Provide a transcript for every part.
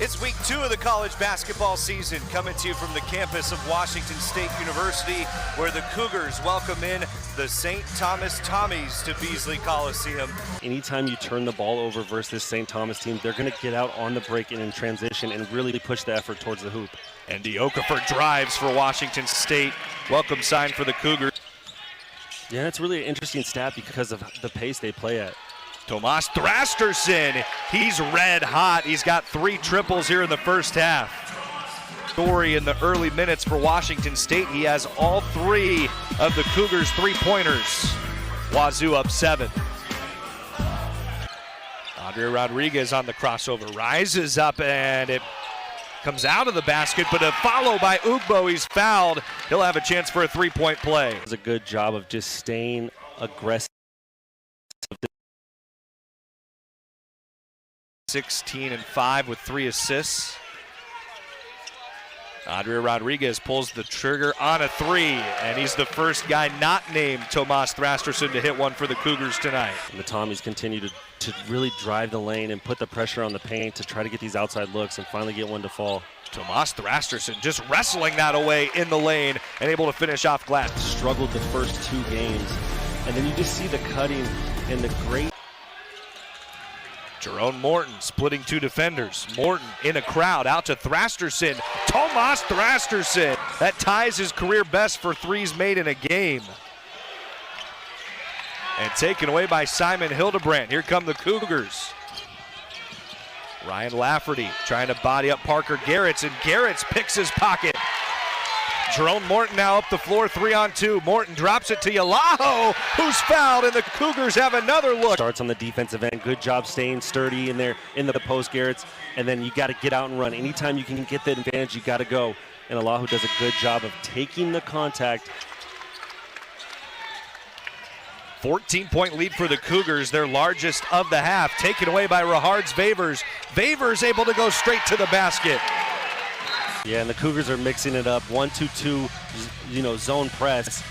It's week 2 of the college basketball season, coming to you from the campus of Washington State University, where the Cougars welcome in the St. Thomas Tommies to Beasley Coliseum. Anytime you turn the ball over versus this St. Thomas team, they're going to get out on the break and in transition and really push the effort towards the hoop. And Okafor drives for Washington State. Welcome sign for the Cougars. Yeah, it's really an interesting stat because of the pace they play at. Tomas Thrasterson, he's red hot. He's got 3 triples here in the first half. Story in the early minutes for Washington State. He has all 3 of the Cougars' 3-pointers. Wazoo up 7. Andre Rodriguez on the crossover, rises up and it comes out of the basket, but a follow by Ugbo. He's fouled. He'll have a chance for a 3-point play. It was a good job of just staying aggressive. 16 and 5 with 3 assists. Andre Rodriguez pulls the trigger on a 3, and he's the first guy not named Tomas Thrasterson to hit one for the Cougars tonight. And the Tommies continue to really drive the lane and put the pressure on the paint to try to get these outside looks and finally get one to fall. Tomas Thrasterson just wrestling that away in the lane and able to finish off glass. Struggled the first 2 games, and then you just see the cutting and the great. Jerome Morton splitting 2 defenders. Morton in a crowd, out to Thrasterson. Tomas Thrasterson. That ties his career best for 3s made in a game. And taken away by Simon Hildebrandt. Here come the Cougars. Ryan Lafferty trying to body up Parker Garretts, and Garretts picks his pocket. Jerome Morton now up the floor, 3-on-2. Morton drops it to Yalaho, who's fouled, and the Cougars have another look. Starts on the defensive end. Good job staying sturdy in there in the post, Garretts. And then you got to get out and run. Anytime you can get the advantage, you got to go. And Yalaho does a good job of taking the contact. 14-point lead for the Cougars, their largest of the half, taken away by Rahards Vavers. Vavers able to go straight to the basket. Yeah, and the Cougars are mixing it up. 1-2-2, zone press.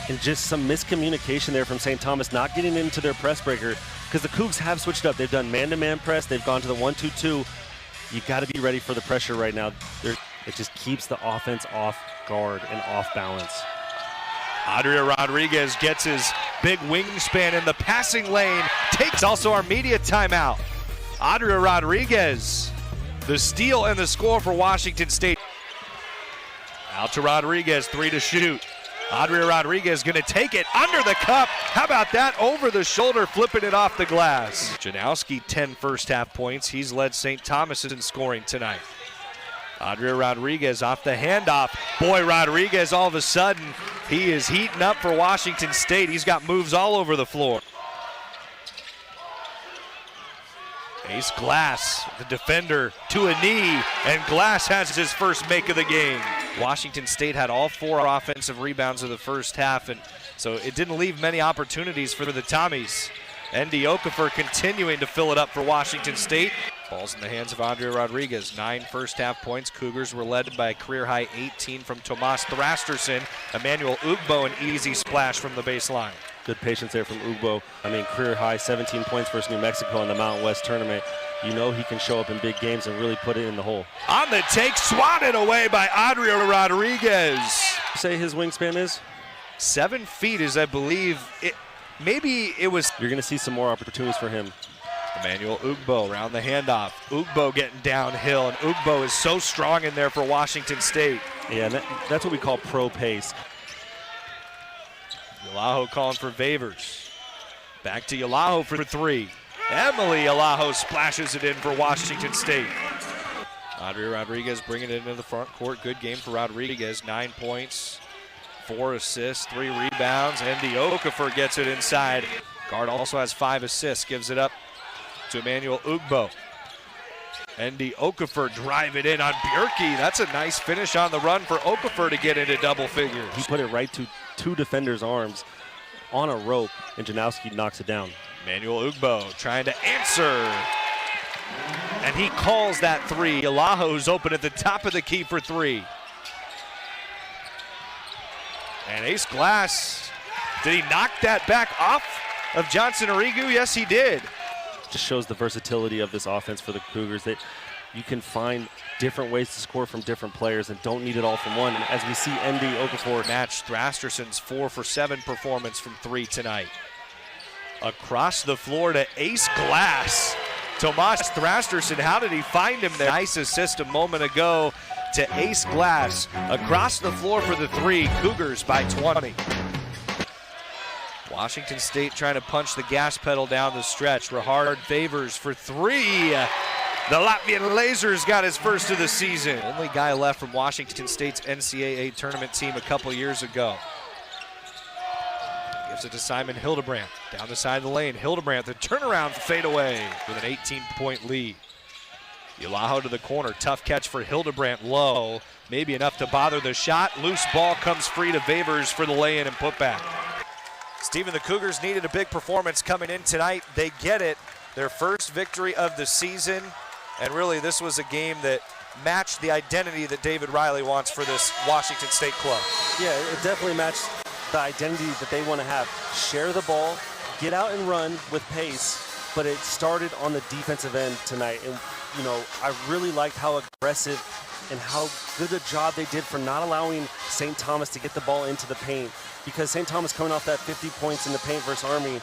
And just some miscommunication there from St. Thomas, not getting into their press breaker, because the Cougs have switched up. They've done man-to-man press. They've gone to the 1-2-2. You got to be ready for the pressure right now. It just keeps the offense off guard and off balance. Andre Rodriguez gets his big wingspan in the passing lane. Takes also our media timeout. Andre Rodriguez, the steal and the score for Washington State. Out to Rodriguez, 3 to shoot. Andre Rodriguez gonna take it under the cup. How about that? Over the shoulder, flipping it off the glass. Janowski, 10 first half points. He's led St. Thomas in scoring tonight. Andre Rodriguez off the handoff. Boy, Rodriguez all of a sudden, he is heating up for Washington State. He's got moves all over the floor. Ace Glass, the defender, to a knee, and Glass has his first make of the game. Washington State had all 4 offensive rebounds of the first half, and so it didn't leave many opportunities for the Tommies. Okafor continuing to fill it up for Washington State. Ball's in the hands of Andre Rodriguez. 9 first half points. Cougars were led by a career high 18 from Tomas Thrasterson. Emmanuel Ugbo, an easy splash from the baseline. Good patience there from Ugbo. career high 17 points versus New Mexico in the Mountain West tournament. You know he can show up in big games and really put it in the hole. On the take, swatted away by Andre Rodriguez. Say his wingspan is? 7 feet is, I believe, maybe it was. You're going to see some more opportunities for him. Emmanuel Ugbo around the handoff. Ugbo getting downhill, and Ugbo is so strong in there for Washington State. Yeah, that's what we call pro pace. Yalaho calling for Vavers. Back to Yalaho for 3. Emily Yalaho splashes it in for Washington State. Andre Rodriguez bringing it into the front court. Good game for Rodriguez. 9 points, 4 assists, 3 rebounds, and Okafor gets it inside. Guard also has 5 assists, gives it up to Emmanuel Ugbo. Okafor drive it in on Bjerke. That's a nice finish on the run for Okafor to get into double figures. He put it right to 2 defenders' arms on a rope, and Janowski knocks it down. Emmanuel Ugbo trying to answer, and he calls that 3. Yalaho's open at the top of the key for 3. And Ace Glass, did he knock that back off of Johnson Arrigu? Yes, he did. Just shows the versatility of this offense for the Cougars. you can find different ways to score from different players and don't need it all from one. And as we see Andy Okafor match Thrasterson's 4 for 7 performance from 3 tonight. Across the floor to ace glass. Tomas Thrasterson, how did he find him there? Nice assist a moment ago to ace glass. Across the floor for the 3, Cougars by 20. Washington State trying to punch the gas pedal down the stretch. Rahard Favors for 3. The Latvian Lasers got his first of the season. Only guy left from Washington State's NCAA tournament team a couple years ago. Gives it to Simon Hildebrandt. Down the side of the lane. Hildebrandt, the turnaround fadeaway with an 18-point lead. Ulaho to the corner. Tough catch for Hildebrandt. Low. Maybe enough to bother the shot. Loose ball comes free to Favors for the lay-in and putback. Stephen, the Cougars needed a big performance coming in tonight. They get it. Their first victory of the season. And really, this was a game that matched the identity that David Riley wants for this Washington State club. Yeah, it definitely matched the identity that they want to have. Share the ball, get out and run with pace, but it started on the defensive end tonight. And, you know, I really liked how aggressive and how good a job they did for not allowing St. Thomas to get the ball into the paint. Because St. Thomas coming off that 50 points in the paint versus Army,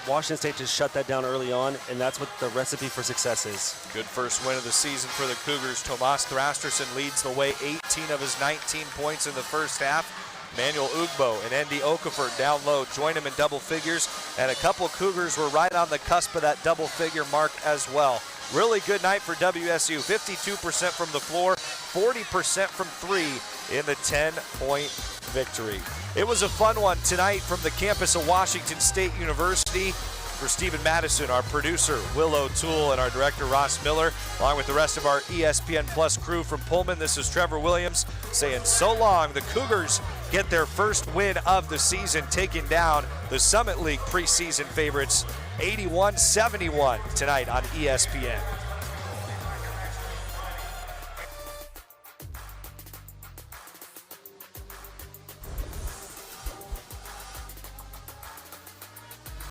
Washington State just shut that down early on, and that's what the recipe for success is. Good first win of the season for the Cougars. Tomas Thrasterson leads the way, 18 of his 19 points in the first half. Manuel Ugbo and Andy Okafor down low, join him in double figures, and a couple Cougars were right on the cusp of that double figure mark as well. Really good night for WSU, 52% from the floor, 40% from 3 in the 10-point victory. It was a fun one tonight from the campus of Washington State University. For Stephen Madison, our producer, Will O'Toole, and our director, Ross Miller, along with the rest of our ESPN Plus crew from Pullman, this is Trevor Williams saying so long. The Cougars get their first win of the season, taking down the Summit League preseason favorites 81-71 tonight on ESPN.